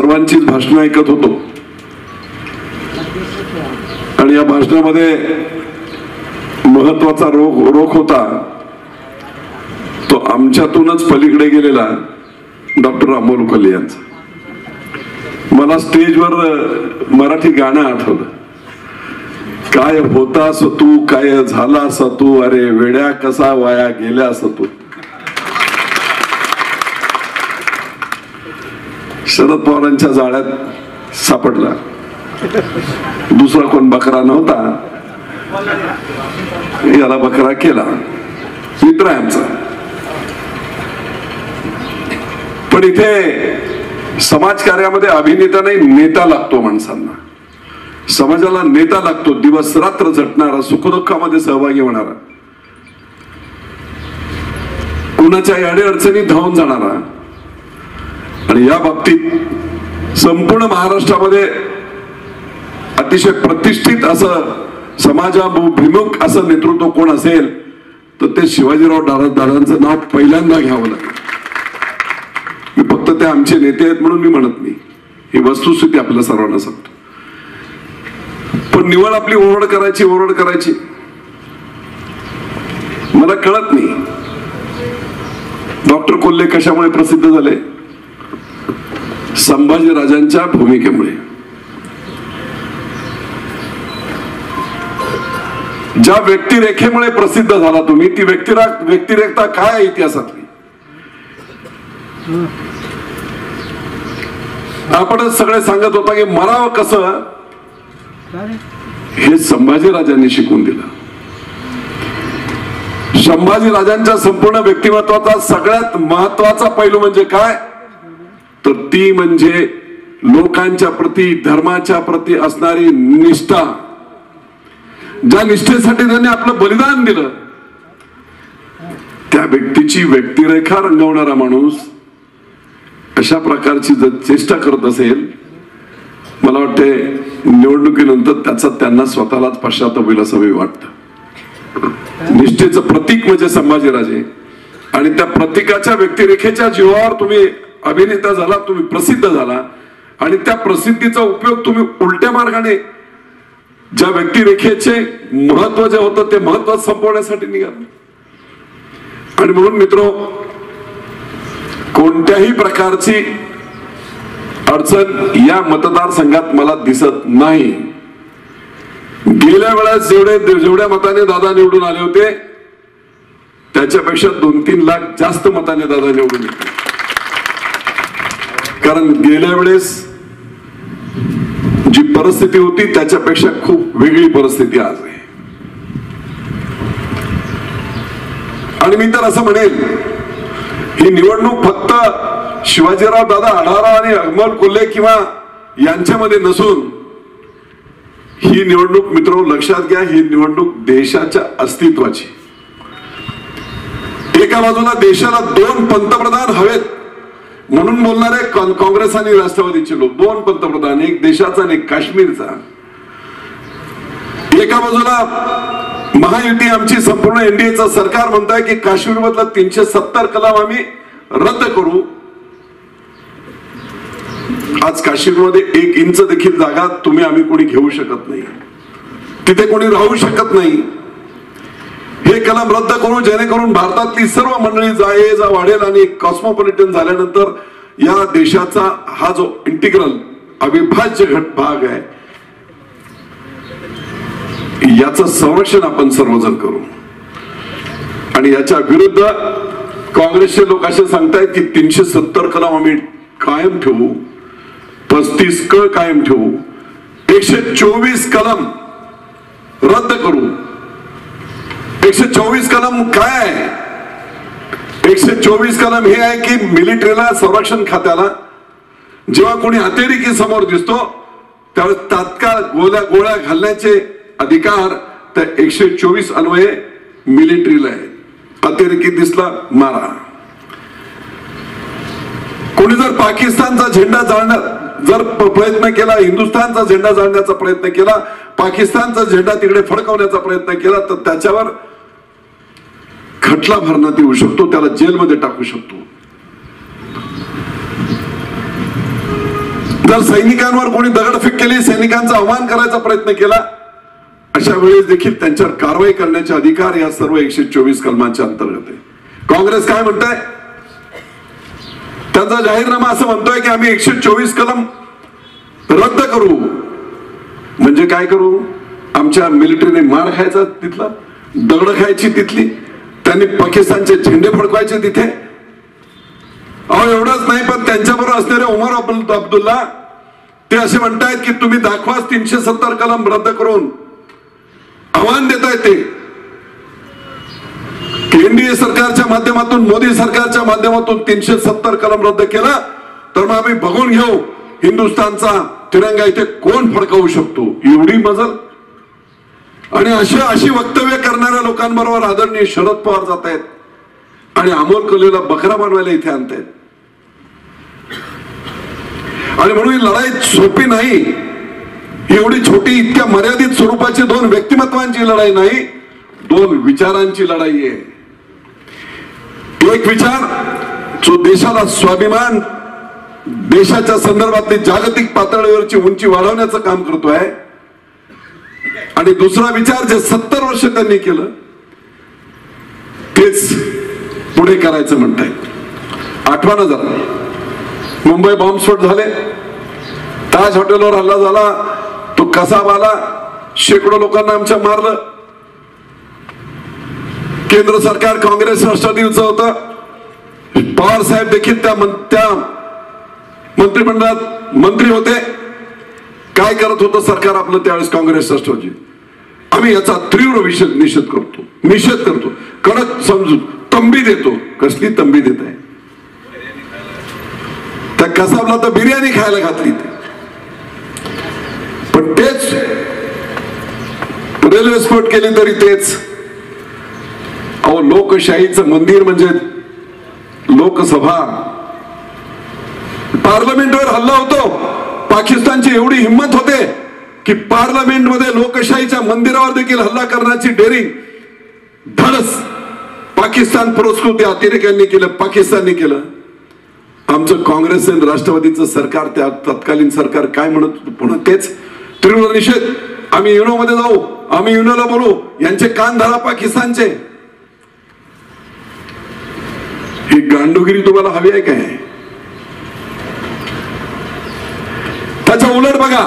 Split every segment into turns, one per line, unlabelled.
सर्वांचीच भाषणं ऐकत होतो आणि या भाषणामध्ये महत्वाचा रोख होता तो आमच्यातूनच पलीकडे गेलेला डॉक्टर अमोल कोल्हे यांचा। मला स्टेजवर मराठी गाणं आठवलं, काय होतास तू, काय झालास तू, अरे वेड्या कसा वाया गेल्यास तू। शरद पवारांच्या जाळ्यात सापडला, दुसरा कोण बकरा नव्हता, याला बकरा केला, मित्र आहे आमचा। पण इथे समाजकार्यामध्ये अभिनेता नाही, नेता लागतो माणसांना। समाजाला नेता लागतो, दिवस रात्र झटणारा, सुखदुःखामध्ये सहभागी होणारा, कुणाच्या अडी अडचणीत धावून जाणारा। आणि या बाबतीत संपूर्ण महाराष्ट्रामध्ये अतिशय प्रतिष्ठित असं समाजाभिमुख असं नेतृत्व कोण असेल तर ते शिवाजीराव दादांचं नाव पहिल्यांदा घ्यावं लागेल। मी फक्त ते आमचे नेते आहेत म्हणून मी म्हणत नाही, ही वस्तुस्थिती आपल्या सर्वांना सांगतो। पण निवड आपली ओरड करायची मला कळत नाही डॉक्टर कोल्हे कशामुळे प्रसिद्ध झाले? संभाजीराजांच्या भूमिकेमुळे। ज्या व्यक्तिरेखेमुळे प्रसिद्ध झाला तुम्ही, ती व्यक्तिरेखा काय आहे इतिहासातली? आपणच सगळे सांगत होता की मरावं कसं, हे संभाजीराजांनी शिकून दिलं। संभाजीराजांच्या संपूर्ण व्यक्तिमत्वाचा सगळ्यात महत्वाचा पैलू म्हणजे काय तर ती म्हणजे लोकांच्या प्रती, धर्माच्या प्रती असणारी निष्ठा। ज्या निष्ठेसाठी त्यांनी आपलं बलिदान दिलं, त्या व्यक्तीची व्यक्तिरेखा रंगवणारा माणूस अशा प्रकारची जर चेष्टा करत असेल, मला वाटते निवडणुकीनंतर त्याचा त्यांना स्वतःलाच पश्चाताप होईल असं मी वाटतं। निष्ठेचं प्रतीक म्हणजे संभाजीराजे, आणि त्या प्रतीकाच्या व्यक्तिरेखेच्या जीवावर तुम्ही अभिनेता झाला, तुम्ही प्रसिद्ध झाला, आणि त्या प्रसिद्धीचा उपयोग तुम्ही उलट्या मार्गाने ज्या व्यक्तिरेखेचे महत्व जे होतं ते महत्व संपवण्यासाठी निघाले। आणि म्हणून मित्रो, कोणत्याही प्रकारची अडचण या मतदारसंघात मला दिसत नाही। गेल्या वेळेस जेवढ्या मताने दादा निवडून आले होते त्याच्यापेक्षा 2-3 लाख जास्त मताने दादा निवडून येते। कारण गेल्या वेळेस जी परिस्थिती होती त्याच्यापेक्षा खूप वेगळी परिस्थिती आज आहे। आणि मी तर असं म्हणेल, ही निवडणूक फक्त शिवाजीराव दादा आढावराव आणि अमोल कोल्हे किंवा यांच्यामध्ये नसून, ही निवडणूक मित्रो लक्षात घ्या, ही निवडणूक देशाच्या अस्तित्वाची। एका बाजूला देशाला 2 पंतप्रधान हवेत म्हणून बोलणारे काँग्रेस आणि राष्ट्रवादीचे लोक, 2 पंतप्रधान, एक देशाचा आणि एक काश्मीरचा। एका बाजूला महायुती आमची संपूर्ण एनडीएचं सरकार म्हणताय की काश्मीर मधला 370 कलम आम्ही रद्द करू। आज काश्मीरमध्ये 1 इंच देखील जागा तुम्ही आम्ही कोणी घेऊ शकत नाही, तिथे कोणी राहू शकत नाही। हे कलम रद्द करू जेणेकरून भारतातली सर्व मंडळी जा वाढेल आणि कॉस्मोपॉलिटन झाल्यानंतर या देशाचा हा जो इंटिग्रल अविभाज्य भाग आहे याचं संरक्षण आपण सर्वजण करू। आणि याच्या विरुद्ध काँग्रेसचे लोक असे सांगतायत की 370 कलम आम्ही कायम ठेवू, 35 क कायम ठेवू, 124 कलम रद्द करू। 124 कलम काय आहे? 124 कलम हे आहे की मिलिटरीला, संरक्षण खात्याला जेव्हा कोणी अतिरेकी समोर दिसतो त्यावेळेस तात्काळ गोळ्या घालण्याचे अधिकार त्या 124 अन्वये मिलिटरीला आहे। अतिरेकी दिसला मारा। कोणी जर पाकिस्तानचा झेंडा जाळण्यात जर प्रयत्न केला, हिंदुस्थानचा झेंडा जाळण्याचा प्रयत्न केला, पाकिस्तानचा झेंडा तिकडे फडकवण्याचा प्रयत्न केला तर त्याच्यावर खटला भरण्यात येऊ शकतो, त्याला जेलमध्ये टाकू शकतो। जर सैनिकांवर कोणी दगडफेक केली, सैनिकांचा अवमान करायचा प्रयत्न केला, अशा वेळेस देखील त्यांच्यावर कारवाई करण्याचे अधिकार या सर्व 124 कलमांच्या अंतर्गत आहे. काँग्रेस काय म्हणताय? त्यांचा जाहीरनामा असं म्हणतोय की आम्ही 124 कलम रद्द करू. म्हणजे काय करू? आमच्या मिलिटरीने मार खायचा तिथला, दगड खायची तिथली, त्यांनी पाकिस्तानचे झेंडे फडकवायचे तिथे. अहो एवढंच नाही, पण त्यांच्याबरोबर असणारे उमर अब्दुल्ला ते असे म्हणतायत की तुम्ही दाखवा 370 कलम रद्द करून. आव्हान देतायत ते. एनडीए सरकारच्या माध्यमातून, मोदी सरकारच्या माध्यमातून 370 कलम रद्द केला तर मग आम्ही बघून घेऊ हिंदुस्थानचा तिरंगा इथे कोण फडकवू शकतो. एवढी मजल. आणि अशी वक्तव्य करणाऱ्या लोकांबरोबर आदरणीय शरद पवार जात आहेत आणि अमोल कोल्हेला बकरा बनवायला इथे आणतायत. आणि म्हणून ही लढाई सोपी नाही. एवढी छोटी, इतक्या मर्यादित स्वरूपाची 2 व्यक्तिमत्वांची लढाई नाही, 2 विचारांची लढाई आहे. एक विचार जो देशाला स्वाभिमान, देशाच्या संदर्भातली जागतिक पातळीवरची उंची वाढवण्याचं काम करतोय, आणि दुसरा विचार जे 70 वर्ष त्यांनी केलं तेच पुढे करायचं म्हणतायत. आठवण जरा, मुंबई बॉम्बस्फोट झाले, ताज हॉटेलवर हल्ला झाला, तो कसा आला, शेकडो लोकांना आमच्या मारलं. केंद्र सरकार काँग्रेस राष्ट्रवादीचं होतं. पवार साहेब देखील त्या मंत्रिमंडळात मंत्री होते. काय करत होतं सरकार आपलं त्यावेळेस? काँग्रेस राष्ट्रवादी. आम्ही याचा तीव्र निषेध करतो, कडक समजून तंबी देतो. कसली तंबी देत आहे? त्या कसाबला तर बिर्याणी खायला घातली. पण तेच रेल्वे स्फोट केली तरी तेच. अहो लोकशाहीचं मंदिर म्हणजे लोकसभा. पार्लमेंटवर हल्ला होतो. पाकिस्तानची एवढी हिंमत होते की पार्लमेंटमध्ये लोकशाहीच्या मंदिरावर देखील हल्ला करण्याची डेअरिंग, धाडस पाकिस्तान पुरस्कृत अतिरेक्यांनी केलं, पाकिस्तानने केलं. आमचं काँग्रेस आणि राष्ट्रवादीचं सरकार, त्या तत्कालीन सरकार काय म्हणत होतं? पुन्हा तेच तीव्र निषेध. आम्ही युनो मध्ये जाऊ, आम्ही युनोला बोलू, यांचे कान धरा पाकिस्तानचे. ही गांडुगिरी तुम्हाला हवी आहे काय? त्याच्या उलट बघा,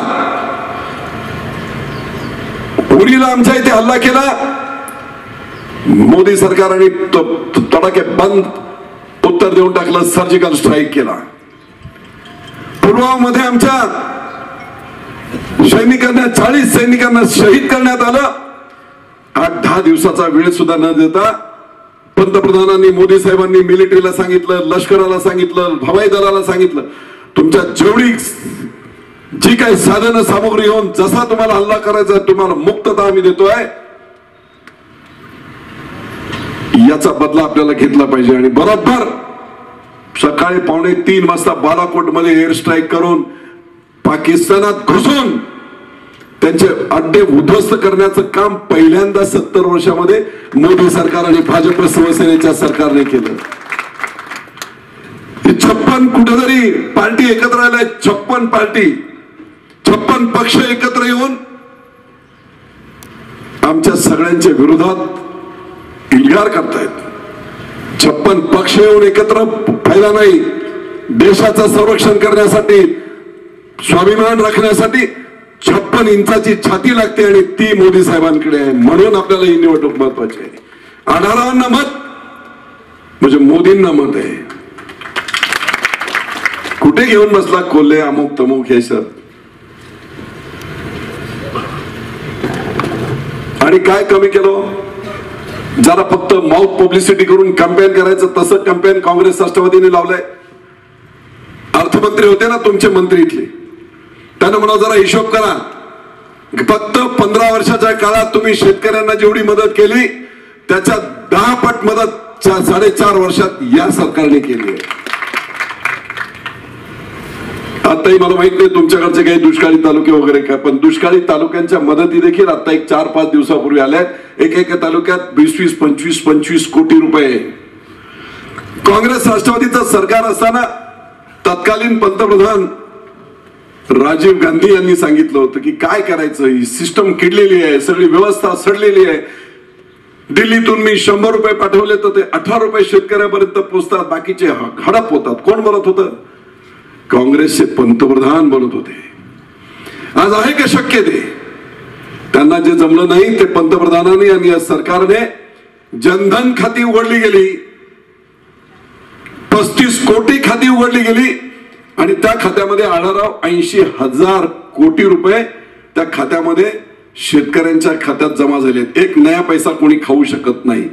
उरीला आमच्या इथे हल्ला केला, मोदी सरकारने तडाखे बंद उत्तर देऊन टाकलं, सर्जिकल स्ट्राईक केला. पुलवामामध्ये आमच्या सैनिकांना 40 सैनिकांना शहीद करण्यात आलं. 8-10 दिवसाचा वेळ सुद्धा न देता पंतप्रधानांनी, मोदी साहेबांनी मिलिटरीला सांगितलं, लष्कराला सांगितलं, हवाई दलाला सांगितलं, तुमच्या जेवढी जी काही साधन सामग्री घेऊन जसा तुम्हाला हल्ला करायचा तुम्हाला मुक्तता आम्ही देतोय. याचा बदला आपल्याला घेतला पाहिजे. आणि बरोबर सकाळी 2:45 वाजता बालाकोट मध्ये एअर स्ट्राईक करून पाकिस्तानात घुसून त्यांचे अड्डे उद्ध्वस्त करण्याचं काम पहिल्यांदा 70 वर्षामध्ये मोदी सरकार आणि भाजप शिवसेनेच्या सरकारने केलं. 56 कुठेतरी पार्टी एकत्र आल्या, 56 पार्टी, 56 पक्ष एकत्र येऊन आमच्या सगळ्यांच्या विरोधात इल्गार करतायत. 56 पक्ष येऊन एकत्र फायदा नाही. देशाचं संरक्षण करण्यासाठी, स्वाभिमान राखण्यासाठी 56 इंचाची छाती लागते आणि ती मोदी साहेबांकडे आहे. म्हणून आपल्याला ही निवडणूक महत्वाची आहे. आढावांना मत म्हणजे मोदींना मत आहे. कुठे घेऊन बसला कोल्हे, अमुक तमुक हे सर. आणि काय कमी केलं? जरा फक्त माउथ पब्लिसिटी करून कॅम्पेन करायचं, तसं कॅम्पेन काँग्रेस राष्ट्रवादीने लावलंय. अर्थमंत्री होते ना तुमचे मंत्री इथले, त्यांना म्हणा जरा हिशोब करा. फक्त 15 वर्षाच्या काळात तुम्ही शेतकऱ्यांना जेवढी मदत केली त्याच्या 10 पट मदत 4.5 वर्षात या सरकारने केली आहे. आताही मला माहित नाही तुमच्याकडचे काही दुष्काळी तालुके वगैरे काय, पण दुष्काळी तालुक्यांच्या मदती देखील आता एक 4-5 दिवसापूर्वी आल्यात. एका तालुक्यात 20-20, 25-25 कोटी रुपये. काँग्रेस राष्ट्रवादीचं सरकार असताना तत्कालीन पंतप्रधान राजीव गांधी यांनी सांगितलं होतं की काय करायचं, ही सिस्टम किडलेली आहे, सगळी व्यवस्था सडलेली आहे. दिल्लीतून मी 100 रुपये पाठवले तर ते 18 रुपये शेतकऱ्यापर्यंत पोहोचतात, बाकीचे हडप होतात. कोण बोलत होतं? काँग्रेसचे पंतप्रधान बोलत होते. आज आहे का शक्य ते? त्यांना जे जमलं नाही ते पंतप्रधानांनी आणि या सरकारने जनधन खाती उघडली गेली, 35 कोटी खाती उघडली गेली आणि त्या खात्यामध्ये आढळराव 80,000 कोटी रुपये त्या खात्यामध्ये शेतकऱ्यांच्या खात्यात जमा झाले. एक नया पैसा कोणी खाऊ शकत नाही.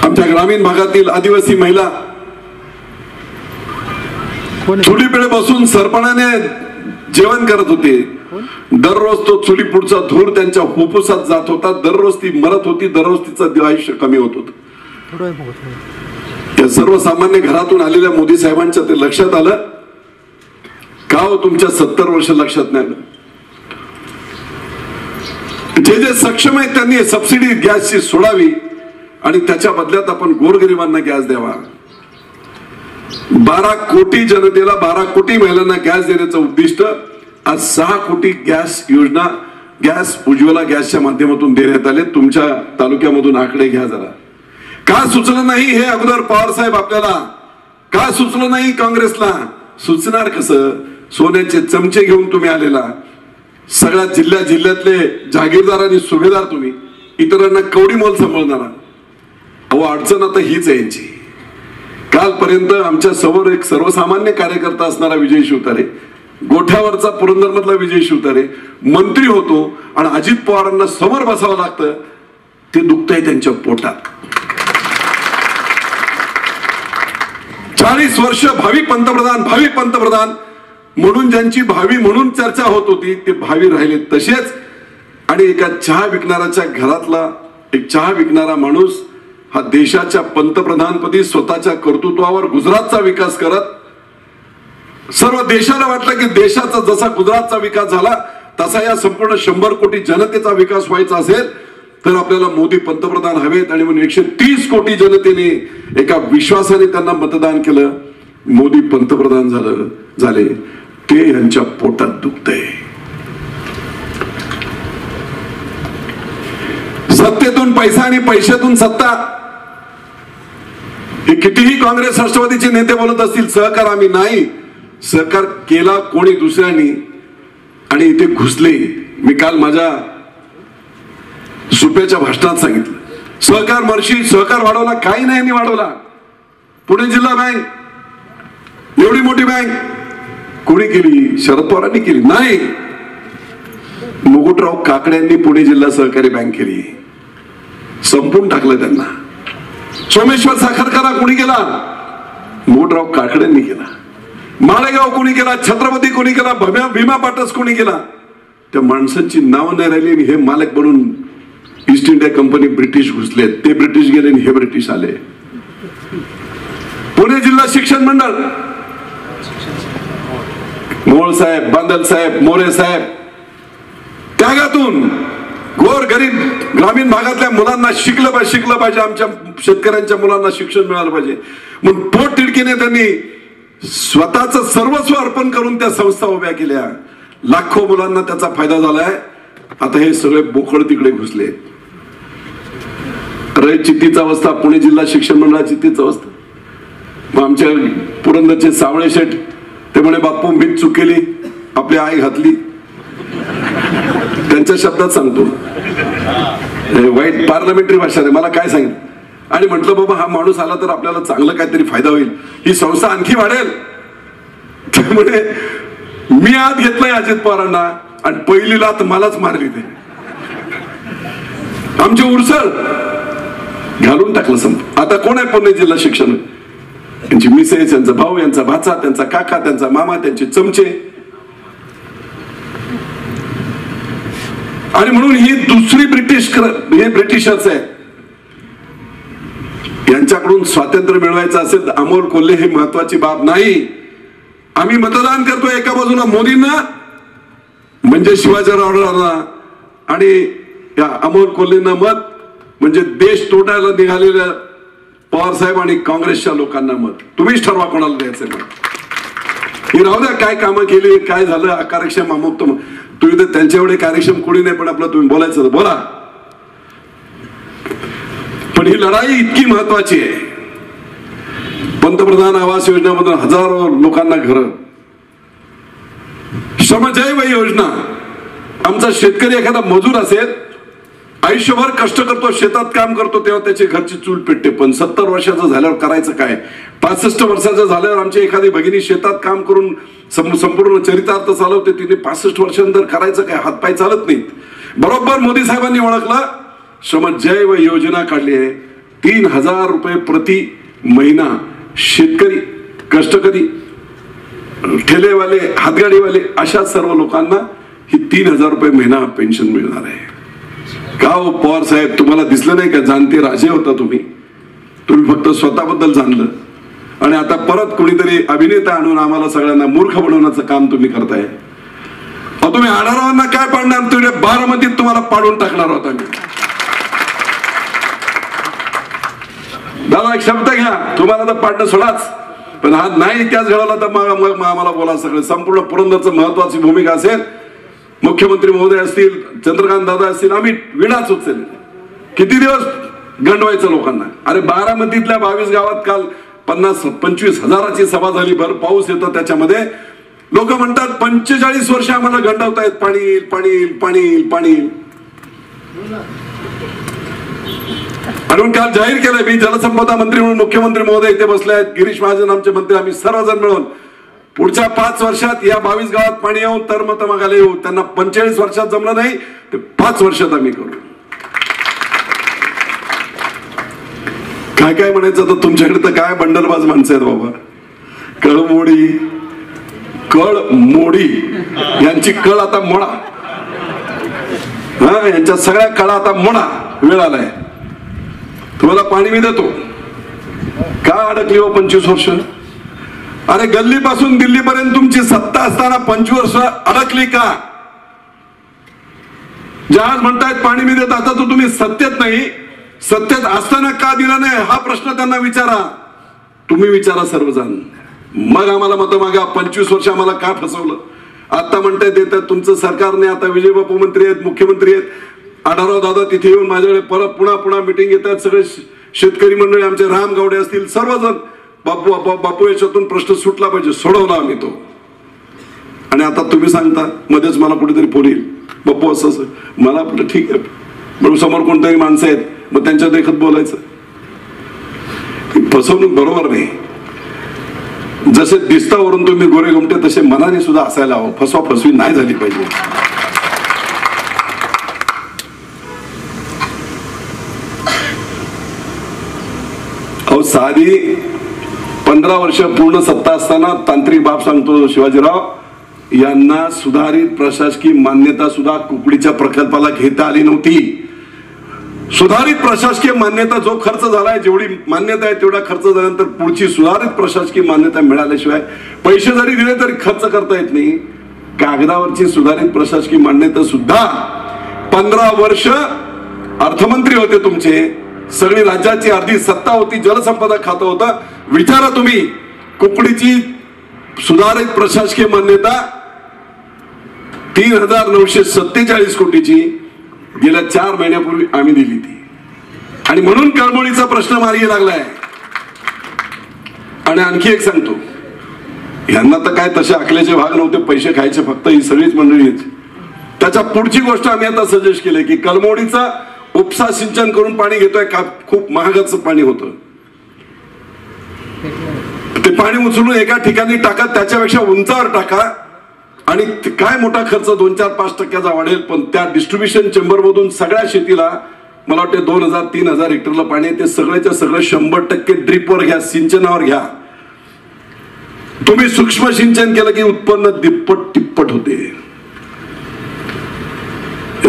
आमच्या ग्रामीण भागातील आदिवासी महिला चुलीकडे बसून सरपणाने जेवण करत होते. दररोज तो चुली पुढचा धूर त्यांच्या फुफ्फुसात जात होता. दररोज ती मरत होती, दररोज तिचं आयुष्य कमी होत होतं. त्या सर्वसामान्य घरातून आलेल्या मोदी साहेबांच्या ते लक्षात आलं. का हो तुमच्या 70 वर्ष लक्षात नाही आलं? जे जे सक्षम आहेत त्यांनी सबसिडी गॅसची सोडावी आणि त्याच्या बदल्यात आपण गोरगरिबांना गॅस द्यावा. 12 कोटी जनतेला, 12 कोटी महिलांना गॅस देण्याचं उद्दिष्ट आज 6 कोटी गॅस योजना, गॅस उज्ज्वला गॅसच्या माध्यमातून देण्यात आले. तुमच्या तालुक्यामधून आकडे घ्या जरा. का सुचलं नाही हे अगोदर पवार साहेब आपल्याला? का सुचलं नाही काँग्रेसला? सुचणार कसं? सोन्याचे चमचे घेऊन तुम्ही आलेला, सगळ्या जिल्ह्यातले जागीरदार आणि सुभेदार तुम्ही, इतरांना कवडी मोल सांभाळणारा. अहो अडचण आता हीच आहे यांची. कालपर्यंत आमच्या समोर एक सर्वसामान्य कार्यकर्ता असणारा विजय शिवतारे, गोठ्यावरचा पुरंदरमधला विजय शिवतारे मंत्री होतो आणि अजित पवारांना समोर बसावं लागतं. ते दुखतंय त्यांच्या पोटात. 40 वर्ष भावी पंतप्रधान म्हणून ज्यांची भावी म्हणून चर्चा होत होती ते भावी राहिले तसेच. आणि एका चहा विकणाऱ्याच्या घरातला एक चहा विकणारा माणूस हा देशाच्या पंतप्रधानपदी स्वतःच्या कर्तृत्वावर गुजरातचा विकास करत सर्व देशाला वाटलं की देशाचा जसा गुजरातचा विकास झाला तसा या संपूर्ण 100 कोटी जनतेचा विकास व्हायचा असेल तर आपल्याला मोदी पंतप्रधान हवेत. आणि म्हणून 130 कोटी जनतेने एका विश्वासाने त्यांना मतदान केलं. मोदी पंतप्रधान झाले. ते यांच्या पोटात दुखतंय. सत्तेतून पैसा आणि पैशातून सत्ता, हे कितीही काँग्रेस राष्ट्रवादीचे नेते बोलत असतील सहकार आम्ही नाही, सहकार केला कोणी दुसऱ्यांनी आणि इथे घुसले. मी काल माझ्या सुप्याच्या भाषणात सांगितलं, सहकार मर्शी सहकार वाढवला, काही नाही वाढवला. पुणे जिल्हा बँक एवढी मोठी बँक कोणी केली? शरद पवारांनी केली नाही. मुकुटराव काकड्यांनी पुणे जिल्हा सहकारी बँक केली, संपून टाकलं त्यांना. सोमेश्वर साखर कारखाना कोणी केला? मुकुटराव काकड्यांनी केला. माळेगाव कोणी केला? छत्रपती कोणी केला? भीमा पाटस कोणी केला? त्या माणसांची नावं नाही राहिली. हे मालक बनून ईस्ट इंडिया कंपनी ब्रिटिश घुसले, ते ब्रिटिश गेले आणि हे ब्रिटिश आले. पुणे जिल्हा शिक्षण मंडळ, मोळ साहेब, बांदल साहेब, मोरे साहेब त्यागातून गोर गरीब ग्रामीण भागातल्या मुलांना शिकलं पाहिजे, आमच्या शेतकऱ्यांच्या मुलांना शिक्षण मिळालं पाहिजे म्हणून पोट तिडकीने त्यांनी स्वतःच सर्वस्व अर्पण करून त्या संस्था उभ्या केल्या. लाखो मुलांना त्याचा फायदा झालाय. आता हे सगळे बोकड तिकडे घुसले. चित्तीचा अवस्था, पुणे जिल्हा शिक्षण मंडळाची तीच अवस्था. मग आमच्या पुरंदरचे सावळे शेठ ते म्हणे बाप्पू मीच चूक केली, आपली आई घातली. त्यांच्या शब्दात सांगतो, वाईट पार्लमेंटरी भाषा आहे. मला काय सांगितलं आणि म्हटलं बाबा हा माणूस आला तर आपल्याला चांगलं काहीतरी फायदा होईल, ही संस्था आणखी वाढेल. त्यामुळे मी आत घेतलंय अजित पवारांना आणि पहिली लात मलाच मारली. ते आमचे उरसळ घालून टाकलं संप. आता कोण आहे पुणे जिल्हा शिक्षण? त्यांची मिसेस, यांचा भाऊ, यांचा भाचा, त्यांचा काका, त्यांचा मामा, त्यांचे चमचे. आणि म्हणून ही दुसरी हे ब्रिटिशर्स आहे. यांच्याकडून स्वातंत्र्य मिळवायचं असेल तर अमोल कोल्हे हे महत्वाची बाब नाही. आम्ही मतदान करतोय एका बाजूला मोदींना म्हणजे शिवाजीरावांना आणि या अमोल कोल्हेंना मत म्हणजे देश तोडायला निघालेल्या पवार साहेब आणि काँग्रेसच्या लोकांना मत. तुम्हीच ठरवा कोणाला द्यायचं. हे राहू द्या, काय कामं केली, काय झालं, अकार्यक्षम अमुक तुम तुम्ही तर त्यांच्या एवढे कार्यक्षम कोणी नाही, पण आपलं तुम्ही बोलायचं तर बोला. पण ही लढाई इतकी महत्वाची आहे. पंतप्रधान आवास योजनेमधून हजारो लोकांना घरं, श्रमजय योजना. आमचा शेतकरी एखादा मजूर असेल, आयुष्यभर कष्ट करतो, शेतात काम करतो, तेव्हा त्याची घरची चूल पेटते. पण 70 वर्षाचं झाल्यावर करायचं काय? 65 वर्षाचं झाल्यावर आमची एखादी भगिनी शेतात काम करून संपूर्ण चरितार्थ चालवते, तिने 65 वर्षानंतर करायचं काय? हातपाय चालत नाहीत. बरोबर मोदी साहेबांनी ओळखलं, श्रमजय योजना काढली आहे. 3000 रुपये प्रति महिना शेतकरी, कष्टकरी, ठेलेवाले, हातगाडीवाले अशा सर्व लोकांना ही 3000 रुपये महिना पेन्शन मिळणार आहे. का हो पवार साहेब, तुम्हाला दिसलं नाही का? जाणते राजे होता तुम्ही फक्त स्वतःबद्दल जाणलं आणि आता परत कोणीतरी अभिनेता आणून आम्हाला सगळ्यांना मूर्ख बनवण्याचं काम तुम्ही करताय. तुम्ही आढावांना काय पाडणार? तुम्ही बारामतीत तुम्हाला पाडून टाकणार होता मी. दादा एक शब्द घ्या, तुम्हाला तर पाडणं सोडाच, पण हा नाही इतिहास घडवला तर मग आम्हाला बोला. सगळं संपूर्ण पुरंदरचं महत्वाची भूमिका असेल, मुख्यमंत्री महोदय असतील, चंद्रकांत दादा असतील, आम्ही विडाच उचल. किती दिवस गंडवायचं लोकांना? अरे बारामतीतल्या 22 गावात काल 50-25 हजाराची सभा झाली. भर पाऊस येतो त्याच्यामध्ये. लोक म्हणतात 45 वर्ष आम्हाला गंडवतायत, पाणी येईल, पाणी येईल, पाणी येईल, पाणी येईल. आणि काल जाहीर केलंय, मी जलसंपदा मंत्री म्हणून मुख्यमंत्री महोदय इथे बसले आहेत, गिरीश महाजन आमचे मंत्री, आम्ही सर्वजण मिळून पुढच्या 5 वर्षात या 22 गावात पाणी येऊन तर मत मागायला येऊ. त्यांना 45 वर्षात जमलं नाही, ते 5 वर्षात आम्ही करू. काय काय म्हणायचं तर तुमच्याकडे तर काय बंडलबाज माणसं आहेत बाबा. कळमोडी, कळ मोडी यांची कळ आता मोडा. हा, यांच्या सगळ्या कळा आता मोडा. वेळ आलाय. तुम्हाला पाणी मी देतो. का अडकली हो 25 वर्ष? अरे गल्लीपासून दिल्लीपर्यंत तुमची सत्ता असताना 25 वर्ष अडकली का? जहाज म्हणतायत पाणी मी देत, आता तो तुम्ही सत्तेत नाही, सत्तेत असताना का दिला नाही हा प्रश्न त्यांना विचारा. तुम्ही विचारा सर्वजण, मग आम्हाला मत मागा. 25 वर्ष आम्हाला का फसवलं? आता म्हणताय देतात तुमचं सरकारने. आता विजय बापू मंत्री आहेत, मुख्यमंत्री आहेत, आढाराव दादा तिथे येऊन माझ्याकडे परत पुन्हा मिटिंग येतात. सगळे शेतकरी मंडळी, आमचे राम गावडे असतील, सर्वजण बापू याच्यातून प्रश्न सुटला पाहिजे. सोडवला आम्ही तो. आणि आता तुम्ही सांगता मध्येच मला कुठेतरी फोन येईल, बापू असं मला आपलं ठीक आहे, म्हणून समोर कोणतरी माणसं आहेत, मग त्यांच्या देखत बोलायचं. फसवणूक बरोबर नाही. जसे दिसतावरून तुम्ही गोरे गुमटे, तसे मनाने सुद्धा असायला हवं. फसवी नाही झाली पाहिजे. अहो साधी 15 वर्ष पूर्ण सत्ता असताना तांत्रिक बाब सांगतो, शिवाजीराव यांना सुधारित प्रशासकीय मान्यता सुद्धा कुकडीच्या प्रकल्पाला घेता आली नव्हती. सुधारित प्रशासकीय मान्यता जो खर्च झालाय, जेवढी मान्यता आहे तेवढा खर्च झाल्यानंतर पुढची सुधारित प्रशासकीय मान्यता मिळाल्याशिवाय पैसे जरी दिले तरी खर्च करता येत नाही. कागदावरची सुधारित प्रशासकीय मान्यता सुद्धा 15 वर्ष अर्थमंत्री होते तुमचे, सगळी राज्याची अर्धी सत्ता होती, जलसंपदा खातं होतं. विचारा तुम्ही, कुकडीची सुधारित प्रशासकीय मान्यता 3,947 कोटीची गेल्या 4 महिन्यापूर्वी आम्ही दिली ती. आणि म्हणून कळमोडीचा प्रश्न मार्गी लागलाय. आणि आणखी एक सांगतो, यांना तर काय तसे आखल्याचे भाग नव्हते, पैसे खायचे फक्त ही सगळीच मंडळी आहेत. त्याच्या पुढची गोष्ट आम्ही आता सजेस्ट केली की कळमोडीचा उपसा सिंचन करून पाणी घेतोय का, खूप महागाचं पाणी होतं, ते पाणी उचलून एका ठिकाणी टाका, त्याच्यापेक्षा उंचावर टाका. आणि काय मोठा खर्च 2-4-5% वाढेल, पण त्या डिस्ट्रीब्युशन चेंबर मधून सगळ्या शेतीला मला वाटतं 2,000-3,000 हेक्टरला पाणी आहे. ते सगळ्याच्या सगळं 100% ड्रीपवर घ्या, सिंचनावर घ्या. तुम्ही सूक्ष्म सिंचन केलं की उत्पन्न तिप्पट होते.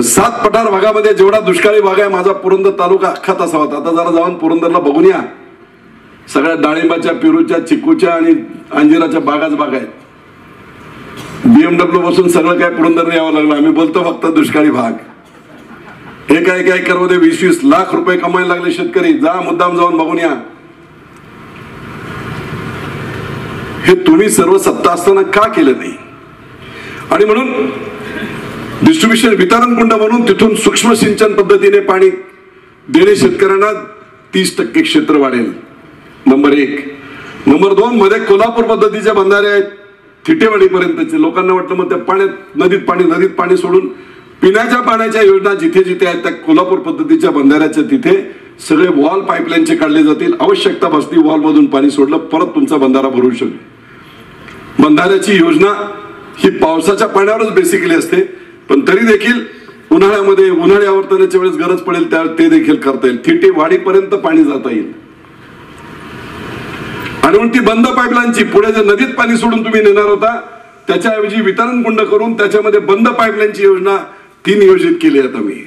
7 पठार भागामध्ये जेवढा दुष्काळी भाग आहे माझा पुरंदर तालुका अख्खा तसा होता. आता जरा जाऊन पुरंदरला बघून या, सगळ्या डाळिंबाच्या, पेरूच्या, चिकूच्या आणि अंजिराच्या बागाच बाग आहेत. BMW बसून सगळं काय पुरंदर यावं लागलं. आम्ही बोलतो फक्त दुष्काळी भाग. एका एकर मध्ये 20-20 लाख रुपये कमायला लागले शेतकरी. जा मुद्दाम जाऊन बघून या. हे तुम्ही सर्व सत्ता असताना का केलं नाही? आणि म्हणून डिस्ट्रीब्युशन वितरण कुंड म्हणून तिथून सूक्ष्म सिंचन पद्धतीने पाणी देणे शेतकऱ्यांना 30% क्षेत्र वाढेल. नंबर 1. नंबर 2 मध्ये कोल्हापूर पद्धतीच्या बंधारे आहेत थिटेवाडीपर्यंतचे. लोकांना वाटलं मग त्या पाण्यात नदीत पाणी सोडून पिण्याच्या पाण्याच्या योजना जिथे जिथे आहेत त्या कोल्हापूर पद्धतीच्या बंधाऱ्याच्या तिथे सगळे वॉल पाईपलाईनचे काढले जातील. आवश्यकता भासली वॉल मधून पाणी सोडलं परत तुमचा बंधारा भरू शकेल. बंधाऱ्याची योजना ही पावसाच्या पाण्यावरच बेसिकली असते, पण तरी देखील उन्हाळ्यामध्ये उन्हाळी आवर्तनाच्या वेळेस गरज पडेल त्या ते देखील करता येईल. थिटेवाडीपर्यंत पाणी जाता येईल. आणि म्हणून ती बंद पाईपलाईनची पुढे जे नदीत पाणी सोडून तुम्ही नेणार होता त्याच्याऐवजी वितरण कुंड करून त्याच्यामध्ये बंद पाईपलाईनची योजना 3 नियोजित केली आहे. आम्ही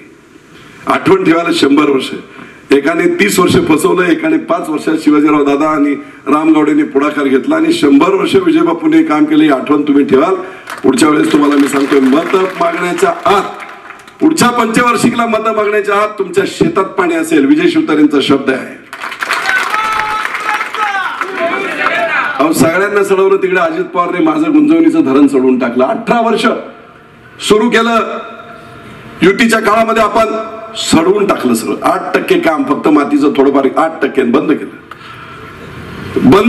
आठवण ठेवायला 100 वर्ष. एकाने 30 वर्ष फसवलं, एकाने 5 वर्षात शिवाजीराव दादा आणि रामगौडेंनी पुढाकार घेतला आणि 100 वर्ष विजयबापूंनी काम केलं. ही आठवण तुम्ही ठेवाल. पुढच्या वेळेस तुम्हाला मी सांगतोय मत मागण्याच्या आत, पुढच्या पंचवार्षिकला मत मागण्याच्या आत तुमच्या शेतात पाणी असेल. विजय शिवतारेंचा शब्द आहे. सगळ्यांना सडवलं तिकडे अजित पवारने माझं गुंजवणीचं धरण सोडून टाकलं. 18 वर्ष सुरू केलं युतीच्या काळामध्ये आपण सडवून टाकलं सगळं. 8% काम फक्त मातीचं थोडंफार 8% बंद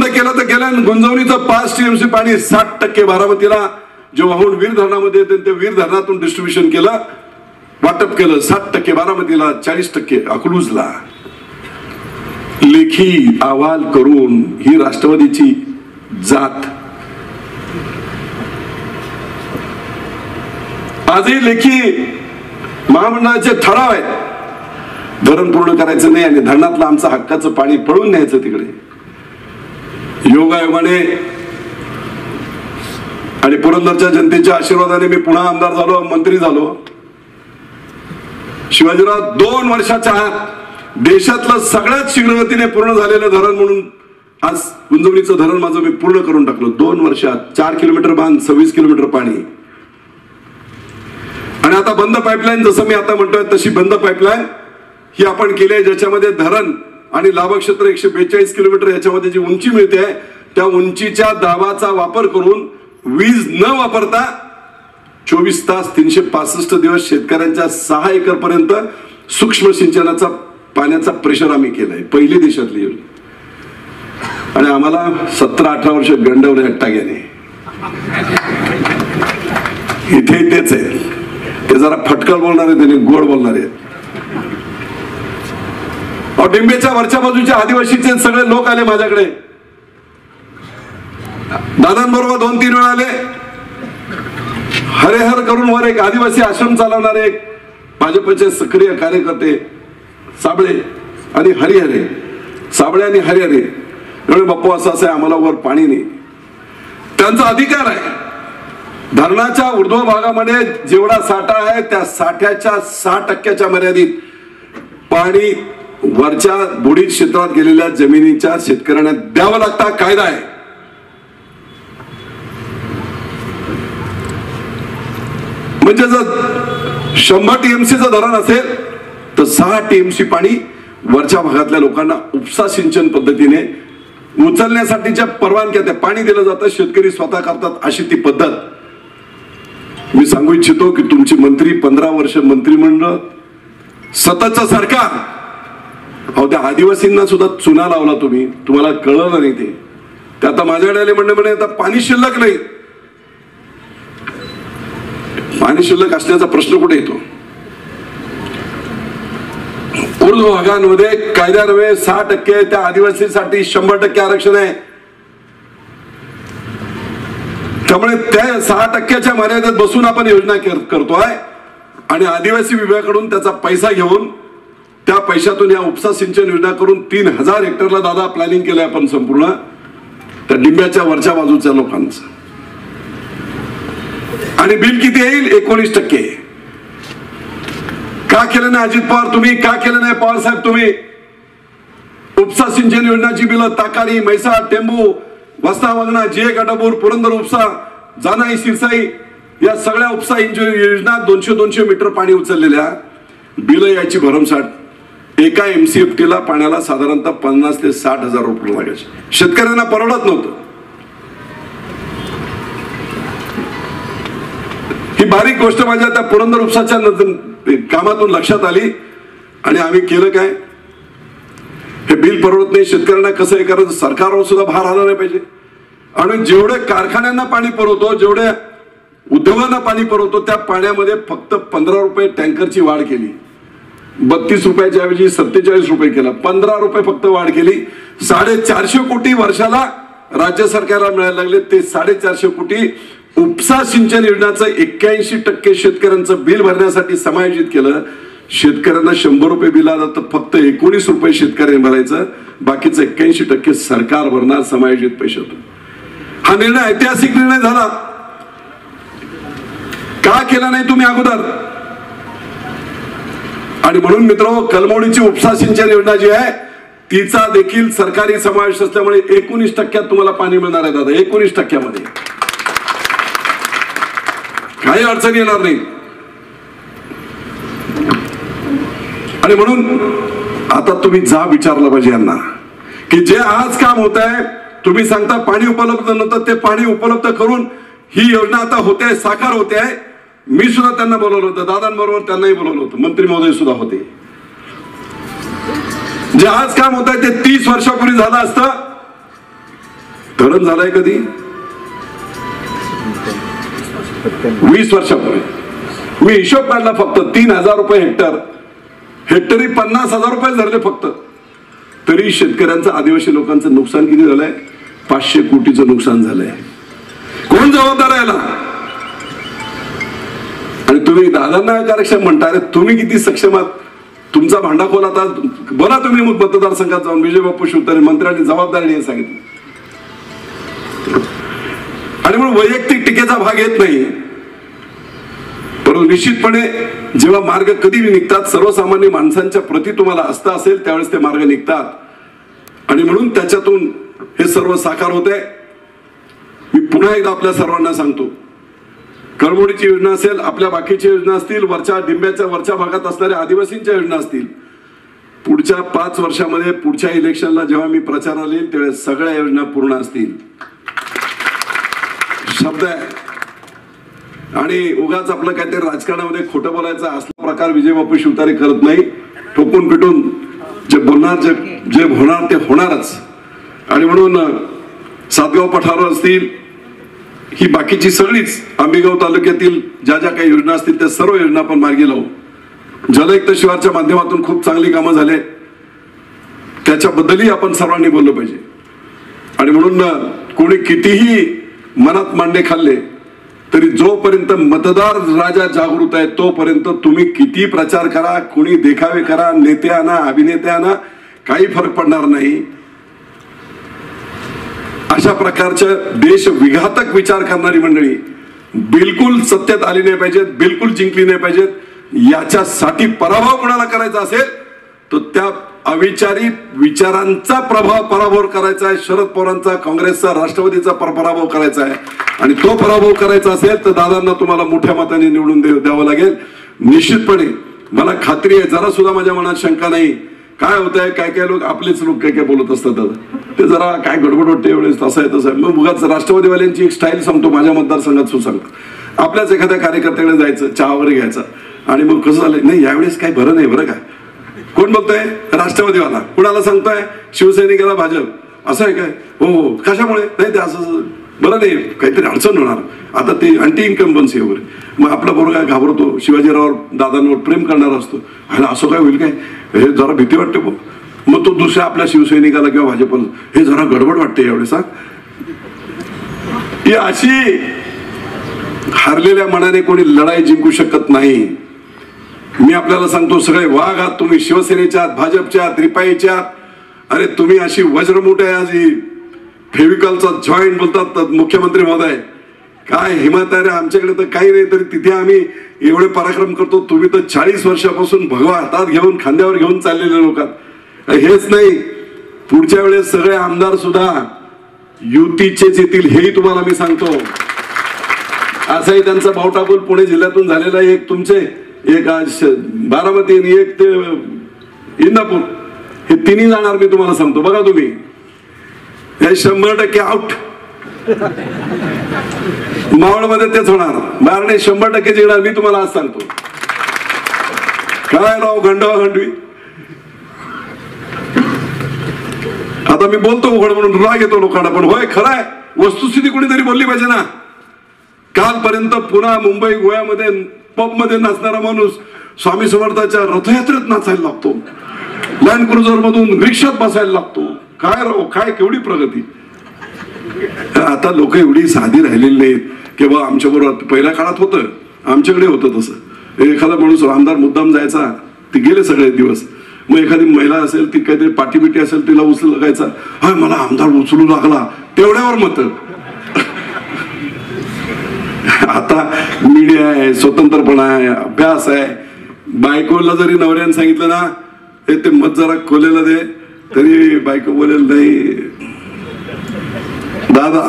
केलं तर केलं. गुंजवणीचं 5 TMC पाणी 60% बारामतीला जे वाहून वीर धरणामध्ये येते ते वीर धरणातून डिस्ट्रीब्युशन केलं, वाटप केलं. 60% बारामतीला, 40% अकलूजला. लेखी अहवाल करून ही राष्ट्रवादीची जात. आजही लेखी महामंडळाचे ठराव आहेत. धरण पूर्ण करायचं नाही आणि धरणातलं आमचं हक्काचं पाणी पळून न्यायचं तिकडे. योगायोगाने आणि पुरंदरच्या जनतेच्या आशीर्वादाने मी पुन्हा आमदार झालो, मंत्री झालो. शिवाजीराव 2 वर्षाच्या आत देशातलं सगळ्यात शीघ्रगतीने पूर्ण झालेलं धरण म्हणून आज गुंजवणीचं धरण माझं मी पूर्ण करून टाकलं 2 वर्षात. 4 किलोमीटर बांध, 26 किलोमीटर पाणी. आणि आता बंद पाईपलाईन जसं मी आता म्हणतोय तशी बंद पाईपलाईन ही आपण केली आहे, ज्याच्यामध्ये धरण आणि लाभक्षेत्र 142 किलोमीटर याच्यामध्ये जी उंची मिळते त्या उंचीच्या दाबाचा वापर करून वीज न वापरता 24 तास 365 दिवस शेतकऱ्यांच्या 6 एकर पर्यंत सूक्ष्म सिंचनाचा पाण्याचा प्रेशर आम्ही केलाय. पहिली देशातली योजना. आणि आम्हाला 17-18 वर्ष गंडवले हट्टाग्याने. इथे तेच आहे. ते जरा फटकळ बोलणारे, त्यांनी गोड बोलणारे. डिंबेच्या वरच्या बाजूच्या आदिवासीचे सगळे लोक आले माझ्याकडे. दादांबरोबर 2-3 वेळा आले. हरेहर करून वर एक आदिवासी आश्रम चालवणारे एक भाजपचे सक्रिय कार्यकर्ते साबळे आणि हरिहरे. साबळे आणि हरिहरे बाप्पू असं आहे, आम्हाला वर पाणी नाही. त्यांचा अधिकार आहे. धरणाच्या ऊर्ध्व भागामध्ये जेवढा साठा आहे त्या साठ्याच्या 6% मर्यादित पाणी वरच्या बुडीत क्षेत्रात गेलेल्या जमिनीच्या शेतकऱ्यांना द्यावं लागतं. कायदा आहे. म्हणजे जर 100 TMCचं धरण असेल तर 6 TMC पाणी वरच्या भागातल्या लोकांना उपसा सिंचन पद्धतीने उचलण्यासाठीच्या परवानग्या त्या पाणी दिलं जातं. शेतकरी स्वतः करतात अशी ती पद्धत. मी सांगू इच्छितो की तुमचे मंत्री 15 वर्ष मंत्रिमंडळ सततचं सरकार, अहो त्या आदिवासींना सुद्धा चुना लावला तुम्ही. तुम्हाला कळलं नाही ते आता माझ्याकडे आले म्हणे आता पाणी शिल्लक नाही. पाणी शिल्लक असण्याचा प्रश्न कुठे येतो? ऊर्ध्व भागांमध्ये कायद्यान्वये 6% त्या आदिवासीसाठी 100% आरक्षण आहे. त्यामुळे त्या 6%च्या मर्यादेत बसून आपण योजना करतोय आणि आदिवासी विभागाकडून त्याचा पैसा घेऊन त्या पैशातून या उपसा सिंचन योजना करून 3000 हेक्टरला दादा प्लॅनिंग केलंय आपण संपूर्ण त्या डिंब्याच्या वरच्या बाजूच्या लोकांचं. आणि बिल किती येईल? 19%. का केलं नाही अजित पवार तुम्ही? का केलं नाही पवार साहेब तुम्ही? उपसा सिंचन योजनाची बिलं ताकारी, म्हैसाळ, टेंबू, वस्ता वांगणा, जे गटापूर, पुरंदर उपसा, जानाई, सिरसाई या सगळ्या उपसा योजना 200 मीटर पाणी उचललेल्या बिलं याची भरमसाठ. एका MCFT ला पाण्याला साधारणतः 50,000 ते 60,000 रुपये लागायचे. शेतकऱ्यांना परवडत नव्हतं. बारीक गोष्ट माझ्या त्या पुरंदर उपसाच्या कामातून लक्षात आली आणि आम्ही केलं काय, हे बिल परवडत नाही, शेतकऱ्यांना कसं हे करायचं, सरकारवर सुद्धा भार आला नाही पाहिजे. आणि जेवढे कारखान्यांना पाणी पुरवतो, जेवढे उद्योगांना पाणी पुरवतो, त्या पाण्यामध्ये फक्त 15 रुपये टँकरची वाढ केली. 32 रुपयाच्या ऐवजी 47 रुपये केला. 15 रुपये फक्त वाढ केली. 450 कोटी वर्षाला राज्य सरकारला मिळायला लागले. ते 450 कोटी उपसा सिंचन योजनाचं 81% शेतकऱ्यांचं बिल भरण्यासाठी समायोजित केलं. शेतकऱ्यांना 100 रुपये बिल आलं तर फक्त 19 रुपये शेतकऱ्यांनी भरायचं, बाकीचं 81% सरकार भरणार समायोजित पैशातून. हा निर्णय ऐतिहासिक निर्णय झाला. का केला नाही तुम्ही अगोदर? आणि म्हणून मित्रांनो, कलमोडीची उपसा सिंचन योजना जी आहे तिचा देखील सरकारी समावेश असल्यामुळे 19% तुम्हाला पाणी मिळणार आहे दादा. 19% काही अडचण येणार नाही. आणि म्हणून आता तुम्ही जा विचारलं पाहिजे यांना की जे आज काम होत आहे, तुम्ही सांगता पाणी उपलब्ध नव्हतं, ते पाणी उपलब्ध करून ही योजना आता होते आहे, साकार होते आहे. मी सुद्धा त्यांना बोलवलं होतं, दादांबरोबर त्यांनाही बोलवलं होतं, मंत्री महोदय सुद्धा होते. जे आज काम होत आहे ते 30 वर्षापूर्वी झालं असतं. धरण झालंय कधी? 20 वर्षापूर्वी. मी हिशोब काढला, फक्त 3000 रुपये हेक्टरी 50,000 रुपये धरले फक्त. तरी शेतकऱ्यांचं, आदिवासी लोकांचं नुकसान किती झालंय? 500 कोटीचं नुकसान झालंय. कोण जबाबदार आहे याला? आणि तुम्ही दादांना कार्यक्षम म्हणता, अरे तुम्ही किती सक्षम आहात? तुमचा भांडाखोल आता बोला तुम्ही मग मतदारसंघात जाऊन. विजय बापू शिवतारे मंत्र्यांनी जबाबदारीने सांगितलं. आणि म्हणून वैयक्तिक टीकेचा भाग येत नाही, परंतु निश्चितपणे जेव्हा मार्ग कधी निघतात, सर्वसामान्य माणसांच्या प्रती तुम्हाला आस्था असेल त्यावेळेस ते मार्ग निघतात. आणि म्हणून त्याच्यातून हे सर्व साकार होते. मी पुन्हा एकदा आपल्या सर्वांना सांगतो, कळमोडीची योजना असेल, आपल्या बाकीच्या योजना असतील, वरच्या डिंब्याच्या वरच्या भागात असणाऱ्या आदिवासींच्या योजना असतील, पुढच्या 5 वर्षामध्ये पुढच्या इलेक्शनला जेव्हा मी प्रचाराला येईल त्यावेळेस सगळ्या योजना पूर्ण असतील. शब्द आहे. आणि उगाच आपलं काहीतरी राजकारणामध्ये खोटं बोलायचा असला प्रकार विजय बापू शिवतारे करत नाही. ठोकून पिटून जे बोलणार, जे होणार ते होणारच. आणि म्हणून सातगाव पठार असतील, ही बाकीची सगळीच आंबेगाव तालुक्यातील ज्या ज्या काही योजना असतील त्या सर्व योजना आपण मार्गी लावू. जलयुक्त शिवारच्या माध्यमातून खूप चांगली कामं झाले, त्याच्याबद्दलही आपण सर्वांनी बोललं पाहिजे. आणि म्हणून कोणी कितीही मनात मांडे खाल्ले तरी जोपर्यंत मतदार राजा जागृत आहे तोपर्यंत तुम्ही किती प्रचार करा, कोणी देखावे करा, नेते आणा, अभिनेते आणा, काही फरक पडणार नाही. अशा प्रकारच्या देश विघातक विचार करणारी मंडळी बिलकुल सत्तेत आली नाही पाहिजेत, बिलकुल जिंकली नाही पाहिजेत. याच्यासाठी पराभव कोणाला करायचा असेल तर त्या अविचारी विचारांचा पराभव करायचा आहे. शरद पवारांचा, काँग्रेसचा, राष्ट्रवादीचा पराभव करायचा आहे. आणि तो पराभव करायचा असेल तर दादांना तुम्हाला मोठ्या मताने निवडून द्यावं लागेल. निश्चितपणे मला खात्री आहे, जरा सुद्धा माझ्या मनात शंका नाही. काय होत आहे, काय काय लोक, आपलेच लोक काय काय बोलत असतात दादा, ते जरा काय गडबड वाटते एवढेच, तसं आहे तसं आहे. मग उगाच राष्ट्रवादीवाल्यांची एक स्टाईल सांगतो, माझ्या मतदारसंघात सुद्धा आपल्याच एखाद्या कार्यकर्त्याकडे जायचं, चहा वगैरे घ्यायचा, आणि मग कसं झालं, नाही यावेळेस काही बरं नाही बरं का. कोण बोलतोय? राष्ट्रवादीवाला. कुणाला सांगतोय? शिवसैनिकाला भाजप. असं आहे काय? हो. कशामुळे? नाही ते असं बरं नाही, काहीतरी अडचण होणार, आता ते अँटी इन्कम्बन्सी वगैरे. मग आपला पोरगा घाबरतो, शिवाजीराव दादांवर प्रेम करणारा असतो, आणि असं काय होईल काय, हे जरा भीती वाटते. मग तो दुसऱ्या आपल्या शिवसैनिकाला किंवा भाजपला, हे जरा गडबड वाटते यावेळेस. ही अशी हारलेल्या मनाने कोणी लढाई जिंकू शकत नाही. मी आपल्याला सांगतो, सगळे वाघ आहात तुम्ही, शिवसेनेच्या, भाजपच्या, रिपाईच्या. अरे तुम्ही अशी वज्रमुठ आहे, आज फेविकॉलचा जॉईंट बोलतात मुख्यमंत्री महोदय. काय हिंमत आहे रे आमच्याकडे, तर काही नाही, तरी तिथे आम्ही एवढे पराक्रम करतो. तुम्ही तर 40 वर्षापासून भगवा हातात घेऊन, खांद्यावर घेऊन चाललेले लोक. हेच नाही, पुढच्या वेळेस सगळे आमदार सुद्धा युतीचेच येतील, हेही तुम्हाला मी सांगतो. असाही त्यांचा भावटापूल पुणे जिल्ह्यातून झालेला, एक तुमचे, एक बारामती आणि एक ते इंदापूर, हे तिन्ही जाणार मी तुम्हाला सांगतो. बघा तुम्ही, हे 100% आउट. मावळमध्ये तेच होणार, बारणे 100% जिंकणार, मी तुम्हाला आज सांगतो. काय राव गंडवा गंडवी. आता मी बोलतो उघड म्हणून राग येतो लोकांना, पण होय खरं आहे, वस्तुस्थिती कोणीतरी बोलली पाहिजे ना. कालपर्यंत पुन्हा मुंबई गोव्यामध्ये पब मध्ये नाचणारा माणूस स्वामी समर्थाच्या रथयात्रेत नाचायला लागतो, लँड क्रुझर मधून रिक्षात बसायला लागतो. काय राव, काय केवढी प्रगती. आता लोक एवढी साधी राहिलेली नाहीत की बा आमच्या बरोबर. पहिल्या काळात होतं, आमच्याकडे होतं तसं. एखादा माणूस आमदार मुद्दाम जायचा, ते गेले सगळे दिवस. मग एखादी महिला असेल, ती काहीतरी पाठीबिटी असेल, तिला उचलू लागायचा, हा मला आमदार उचलू लागला, तेवढ्यावर मत. आता मीडिया आहे, स्वतंत्रपणा आहे, अभ्यास आहे. बायकोला जरी नवऱ्याने सांगितलं ना ते मत जरा खोलेला दे, तरी बायको बोलेल नाही दादा.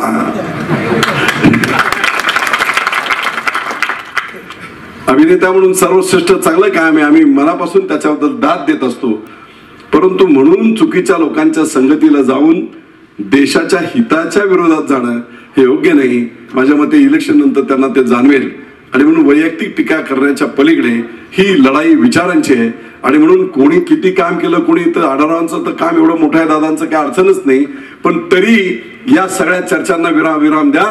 अभिनेता म्हणून सर्वश्रेष्ठ चांगलं काम आहे, आम्ही मनापासून त्याच्याबद्दल दाद देत असतो. परंतु म्हणून चुकीच्या लोकांच्या संगतीला जाऊन देशाच्या हिताच्या विरोधात जाणं हे योग्य नाही. माझ्या मते इलेक्शन नंतर त्यांना ते जाणवेल. आणि म्हणून वैयक्तिक टीका करण्याच्या पलीकडे ही लढाई विचारांची आहे. आणि म्हणून कोणी किती काम केलं, कोणी तर आढळरावांचं तर काम एवढं मोठं आहे, दादांचं काय अडचणच नाही. पण तरी या सगळ्या चर्चांना विराम द्या.